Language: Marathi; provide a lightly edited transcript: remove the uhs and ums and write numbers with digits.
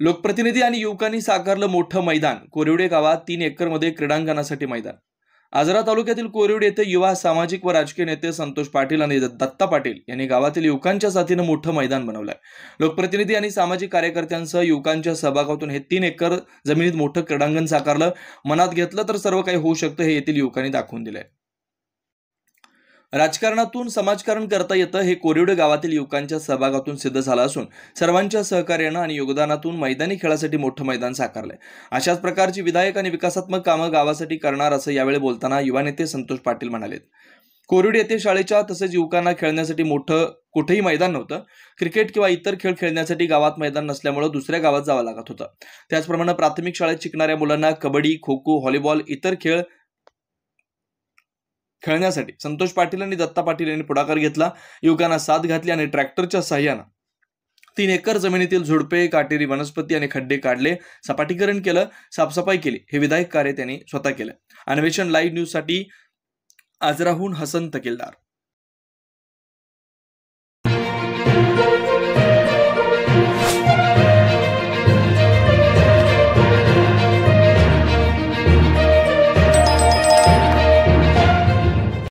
लोकप्रतिनिधी आणि युवकांनी साकारलं मोठं मैदान. कोरिवडे गावात 3 एकरमध्ये क्रीडांगणासाठी मैदान. आजरा तालुक्यातील कोरिवडे येथे युवा, सामाजिक व राजकीय नेते संतोष पाटील आणि दत्ता पाटील यांनी गावातील युवकांच्या साथीनं मोठं मैदान बनवलंय. लोकप्रतिनिधी आणि सामाजिक कार्यकर्त्यांसह युवकांच्या सहभागातून हे 3 एकर जमिनीत मोठं क्रीडांगण साकारलं. मनात घेतलं तर सर्व काही होऊ शकतं हे येथील युवकांनी दाखवून दिलंय. राजकारणातून समाजकारण करता येतं हे कोरिवडे गावातील युवकांच्या सहभागातून सिद्ध झालं असून सर्वांच्या सहकार्यानं आणि योगदानातून मैदानी खेळासाठी मोठं मैदान साकारलंय. अशाच प्रकारची विधायक आणि विकासात्मक कामं गावासाठी करणार असं यावेळी बोलताना युवा नेते संतोष पाटील म्हणाले. कोरिवडे येथे शाळेच्या तसेच युवकांना खेळण्यासाठी मोठं कुठेही मैदान नव्हतं. क्रिकेट किंवा इतर खेळ खेळण्यासाठी गावात मैदान नसल्यामुळे दुसऱ्या गावात जावं लागत होतं. त्याचप्रमाणे प्राथमिक शाळेत शिकणाऱ्या मुलांना कबड्डी, खो खो, व्हॉलीबॉल इतर खेळ खेळण्यासाठी संतोष पाटील आणि दत्ता पाटील यांनी पुढाकार घेतला. युवकांना साथ घातली आणि ट्रॅक्टरच्या साह्यानं 3 एकर जमिनीतील झुडपे, काटेरी वनस्पती आणि खड्डे काढले, सपाटीकरण केलं, साफसफाई केली. हे विधायक कार्य त्यांनी स्वतः केलं. अन्वेषण लाईव्ह न्यूज साठी आजराहून हसन तकीलदार.